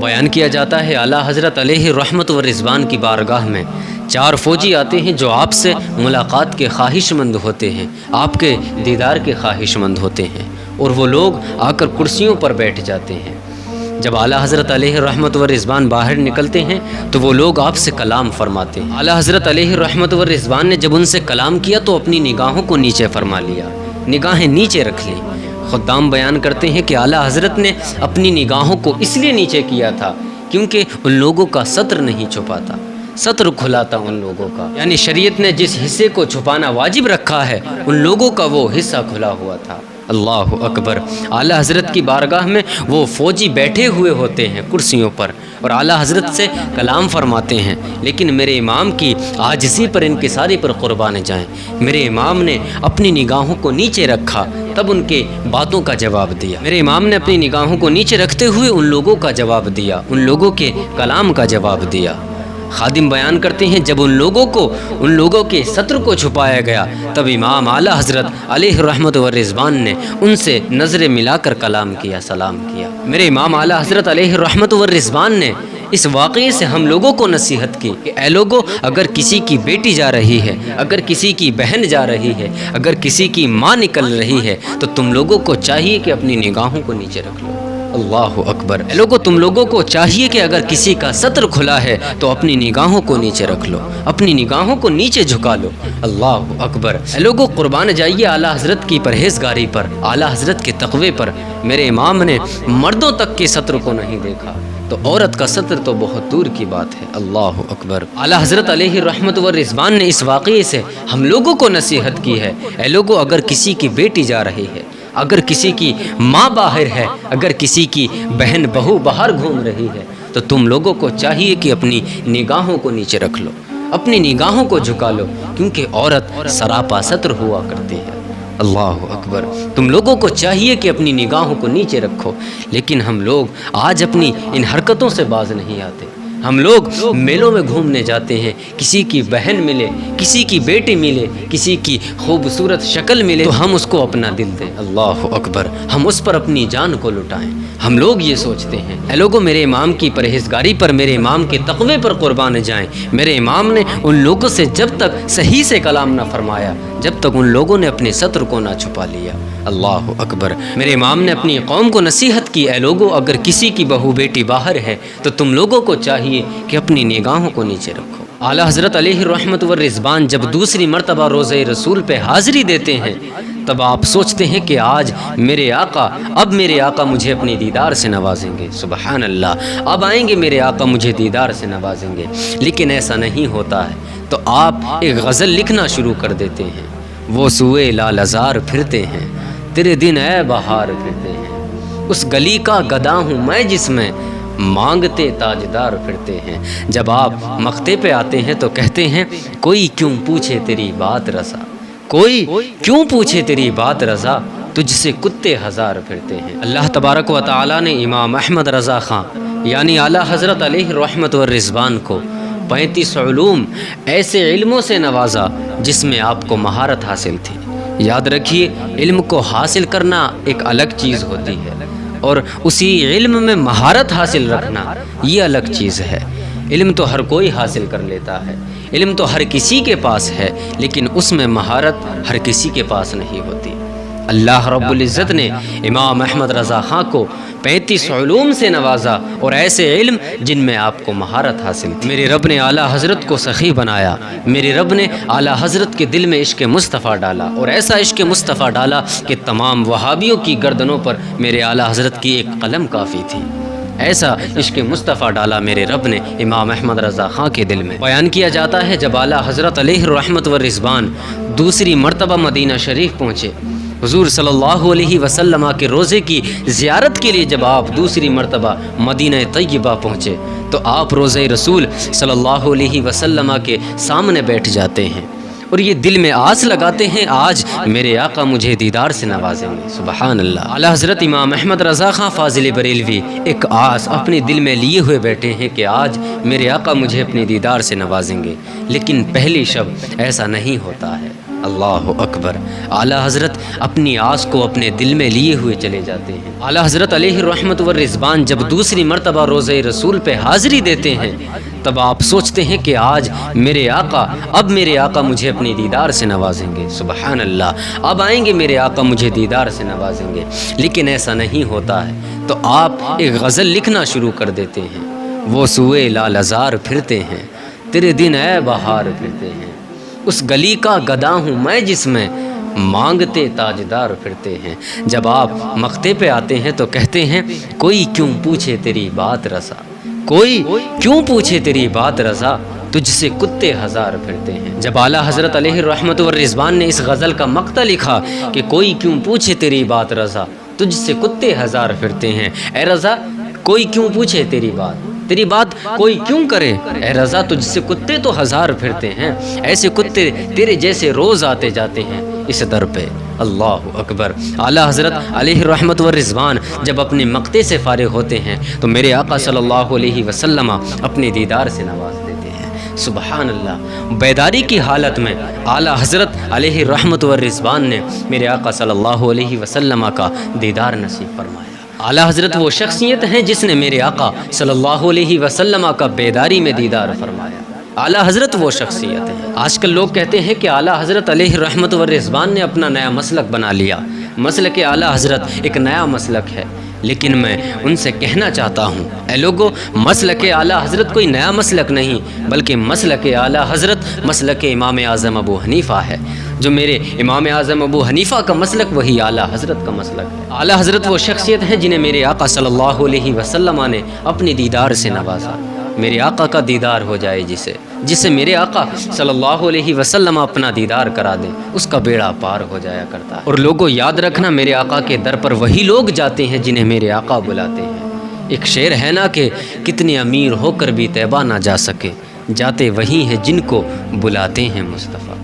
بیان کیا جاتا ہے اعلیٰ حضرت علیہ رحمت و رضوان کی بارگاہ میں 4 فوجی آتے ہیں جو آپ سے ملاقات کے خواہش مند ہوتے ہیں، آپ کے دیدار کے خواہش مند ہوتے ہیں، اور وہ لوگ آ کر کرسیوں پر بیٹھ جاتے ہیں۔ جب اعلیٰ حضرت علیہ رحمت و رضوان باہر نکلتے ہیں تو وہ لوگ آپ سے کلام فرماتے ہیں۔ اعلیٰ حضرت علیہ رحمت و رضوان نے جب ان سے کلام کیا تو اپنی نگاہوں کو نیچے فرما لیا، نگاہیں نیچے رکھ لیں۔ خدام بیان کرتے ہیں کہ اعلیٰ حضرت نے اپنی نگاہوں کو اس لیے نیچے کیا تھا کیونکہ ان لوگوں کا ستر نہیں چھپاتا، ستر کھلا تھا ان لوگوں کا، یعنی شریعت نے جس حصے کو چھپانا واجب رکھا ہے ان لوگوں کا وہ حصہ کھلا ہوا تھا۔ اللہ اکبر۔ اعلیٰ حضرت کی بارگاہ میں وہ فوجی بیٹھے ہوئے ہوتے ہیں کرسیوں پر اور اعلیٰ حضرت سے کلام فرماتے ہیں، لیکن میرے امام کی عاجزی پر انکساری پر قربان جائیں، میرے امام نے اپنی نگاہوں کو نیچے رکھا تب ان کے باتوں کا جواب دیا۔ میرے امام نے اپنی نگاہوں کو نیچے رکھتے ہوئے ان لوگوں کا جواب دیا، ان لوگوں کے کلام کا جواب دیا۔ خادم بیان کرتے ہیں جب ان لوگوں کے ستر کو چھپایا گیا تب امام اعلیٰ حضرت علیہ رحمت و رضوان نے ان سے نظریں ملا کر کلام کیا، سلام کیا۔ میرے امام اعلیٰ حضرت علیہ رحمت و رضوان نے اس واقعے سے ہم لوگوں کو نصیحت کی کہ اے لوگو، اگر کسی کی بیٹی جا رہی ہے، اگر کسی کی بہن جا رہی ہے، اگر کسی کی ماں نکل رہی ہے تو تم لوگوں کو چاہیے کہ اپنی نگاہوں کو نیچے رکھ لو۔ اللہ اکبر۔ اے لوگو، تم لوگوں کو چاہیے کہ اگر کسی کا ستر کھلا ہے تو اپنی نگاہوں کو نیچے رکھ لو، اپنی نگاہوں کو نیچے جھکا لو۔ اللہ اکبر۔ اے لوگو، قربان جائیے اعلیٰ حضرت کی پرہیزگاری پر، اعلیٰ حضرت کے تقوی پر۔ میرے امام نے مردوں تک کے ستر کو نہیں دیکھا تو عورت کا ستر تو بہت دور کی بات ہے۔ اللہ اکبر۔ اعلیٰ حضرت علیہ رحمت و رضوان نے اس واقعے سے ہم لوگوں کو نصیحت کی ہے، اے لوگو، اگر کسی کی بیٹی جا رہی ہے، اگر کسی کی ماں باہر ہے، اگر کسی کی بہن بہو باہر گھوم رہی ہے تو تم لوگوں کو چاہیے کہ اپنی نگاہوں کو نیچے رکھ لو، اپنی نگاہوں کو جھکا لو، کیونکہ عورت سراپا ستر ہوا کرتی ہے۔ اللہ اکبر۔ تم لوگوں کو چاہیے کہ اپنی نگاہوں کو نیچے رکھو، لیکن ہم لوگ آج اپنی ان حرکتوں سے باز نہیں آتے۔ ہم لوگ میلوں میں گھومنے جاتے ہیں، کسی کی بہن ملے، کسی کی بیٹی ملے، کسی کی خوبصورت شکل ملے تو ہم اس کو اپنا دل دیں۔ اللہ اکبر۔ ہم اس پر اپنی جان کو لٹائیں، ہم لوگ یہ سوچتے ہیں۔ اے لوگوں، میرے امام کی پرہیزگاری پر، میرے امام کے تقوی پر قربان جائیں۔ میرے امام نے ان لوگوں سے جب تک صحیح سے کلام نہ فرمایا جب تک ان لوگوں نے اپنے ستر کو نہ چھپا لیا۔ اللہ اکبر۔ میرے امام نے اپنی قوم کو نصیحت کی، اے لوگوں، اگر کسی کی بہو بیٹی باہر ہے تو تم لوگوں کو چاہیے کہ اپنی نگاہوں کو نیچے رکھو۔ اعلیٰ حضرت علیہ رحمت و رضوان جب دوسری مرتبہ روضہ رسول پہ حاضری دیتے ہیں تب آپ سوچتے ہیں کہ آج میرے آقا مجھے اپنی دیدار سے نوازیں گے۔ سبحان اللہ۔ اب آئیں گے میرے آقا مجھے دیدار سے نوازیں گے، لیکن ایسا نہیں ہوتا ہے تو آپ ایک غزل لکھنا شروع کر دیتے ہیں۔ وہ سوئے لال ازار پھرتے ہیں، تیرے دن اے بہار پھرتے ہیں، اس گلی کا گدا ہوں میں جس میں مانگتے تاجدار پھرتے ہیں۔ جب آپ مقتے پہ آتے ہیں تو کہتے ہیں کوئی کیوں پوچھے تیری بات رضا، کوئی کیوں پوچھے تیری بات رضا، تجھ سے کتے ہزار پھرتے ہیں۔ اللہ تبارک و تعالی نے امام احمد رضا خان یعنی اعلیٰ حضرت علیہ رحمت و رضوان کو 35 علوم ایسے علموں سے نوازا جس میں آپ کو مہارت حاصل تھی۔ یاد رکھیے، علم کو حاصل کرنا ایک الگ چیز ہوتی ہے اور اسی علم میں مہارت حاصل رکھنا یہ الگ چیز ہے۔ علم تو ہر کوئی حاصل کر لیتا ہے، علم تو ہر کسی کے پاس ہے، لیکن اس میں مہارت ہر کسی کے پاس نہیں ہوتی۔ اللہ رب العزت نے امام احمد رضا خان کو 35 علوم سے نوازا اور ایسے علم جن میں آپ کو مہارت حاصل تھی۔ میرے رب نے اعلیٰ حضرت کو سخی بنایا، میرے رب نے اعلیٰ حضرت کے دل میں عشق مصطفیٰ ڈالا اور ایسا عشق مصطفیٰ ڈالا کہ تمام وہابیوں کی گردنوں پر میرے اعلیٰ حضرت کی ایک قلم کافی تھی۔ ایسا عشق مصطفیٰ ڈالا میرے رب نے امام احمد رضا خان کے دل میں۔ بیان کیا جاتا ہے جب اعلیٰ حضرت علیہ رحمت و رضوان دوسری مرتبہ مدینہ شریف پہنچے، حضور صلی اللہ علیہ وسلم کے روضے کی زیارت کے لیے جب آپ دوسری مرتبہ مدینہ طیبہ پہنچے تو آپ روضہ رسول صلی اللہ علیہ وسلم کے سامنے بیٹھ جاتے ہیں اور یہ دل میں آس لگاتے ہیں آج میرے آقا مجھے دیدار سے نوازیں گے۔ سبحان اللہ۔ اعلیٰ حضرت امام احمد رضا خان فاضل بریلوی ایک آس اپنے دل میں لیے ہوئے بیٹھے ہیں کہ آج میرے آقا مجھے اپنے دیدار سے نوازیں گے، لیکن پہلی شب ایسا نہیں ہوتا ہے۔ اللہ اکبر۔ اعلیٰ حضرت اپنی آس کو اپنے دل میں لیے ہوئے چلے جاتے ہیں۔ اعلیٰ حضرت علیہ الرحمت والرضوان جب دوسری مرتبہ روضہ رسول پہ حاضری دیتے ہیں تب آپ سوچتے ہیں کہ آج میرے آقا مجھے اپنی دیدار سے نوازیں گے۔ سبحان اللہ، اب آئیں گے میرے آقا مجھے دیدار سے نوازیں گے، لیکن ایسا نہیں ہوتا ہے۔ تو آپ ایک غزل لکھنا شروع کر دیتے ہیں۔ وہ سوئے لال ازار پھرتے ہیں، تیرے دن اے بہار پھرتے ہیں، اس گلی کا گدا ہوں میں جس میں مانگتے تاجدار پھرتے ہیں۔ جب آپ مقطع پہ آتے ہیں تو کہتے ہیں کوئی کیوں پوچھے تیری بات رسا، کوئی کیوں پوچھے تیری بات رضا، تجھ سے کتے ہزار پھرتے ہیں۔ جب اعلیٰ حضرت علیہ الرحمت والرضوان نے اس غزل کا مقطع لکھا کہ کوئی کیوں پوچھے تیری بات رضا، تجھ سے کتے ہزار پھرتے ہیں، اے رضا کوئی کیوں پوچھے تیری بات کوئی کیوں کرے، اے رضا تجھ سے کتے تو ہزار پھرتے ہیں، ایسے کتے تیرے جیسے روز آتے جاتے ہیں اس در پہ۔ اللہ اکبر۔ اعلیٰ حضرت علیہ الرحمت والرضوان جب اپنے مقطع سے فارغ ہوتے ہیں تو میرے آقا صلی اللہ علیہ وسلم اپنے دیدار سے نواز دیتے ہیں۔ سبحان اللہ۔ بیداری کی حالت میں اعلیٰ حضرت علیہ الرحمت والرضوان نے میرے آقا صلی اللہ علیہ وسلم کا دیدار نصیب فرمایا۔ اعلیٰ حضرت وہ شخصیت ہیں جس نے میرے آقا صلی اللہ علیہ وسلم کا بیداری میں دیدار فرمایا۔ اعلیٰ حضرت وہ شخصیت ہے۔ آج کل لوگ کہتے ہیں کہ اعلیٰ حضرت علیہ الرحمت والرضوان نے اپنا نیا مسلک بنا لیا۔ مسلک اعلیٰ حضرت ایک نیا مسلک ہے، لیکن میں ان سے کہنا چاہتا ہوں اے لوگو، مسلک اعلیٰ حضرت کوئی نیا مسلک نہیں، بلکہ مسلک اعلیٰ حضرت مسلک امام اعظم ابو حنیفہ ہے۔ جو میرے امام اعظم ابو حنیفہ کا مسلک وہی اعلیٰ حضرت کا مسلک ہے۔ اعلیٰ حضرت وہ شخصیت ہیں جنہیں میرے آقا صلی اللہ علیہ وسلم نے اپنی دیدار سے نوازا۔ میرے آقا کا دیدار ہو جائے جسے میرے آقا صلی اللہ علیہ وسلم اپنا دیدار کرا دیں، اس کا بیڑا پار ہو جایا کرتا ہے۔ اور لوگوں یاد رکھنا، میرے آقا کے در پر وہی لوگ جاتے ہیں جنہیں میرے آقا بلاتے ہیں۔ ایک شعر ہے نا کہ کتنے امیر ہو کر بھی طیبہ نہ جا سکے، جاتے وہی ہیں جن کو بلاتے ہیں مصطفیٰ۔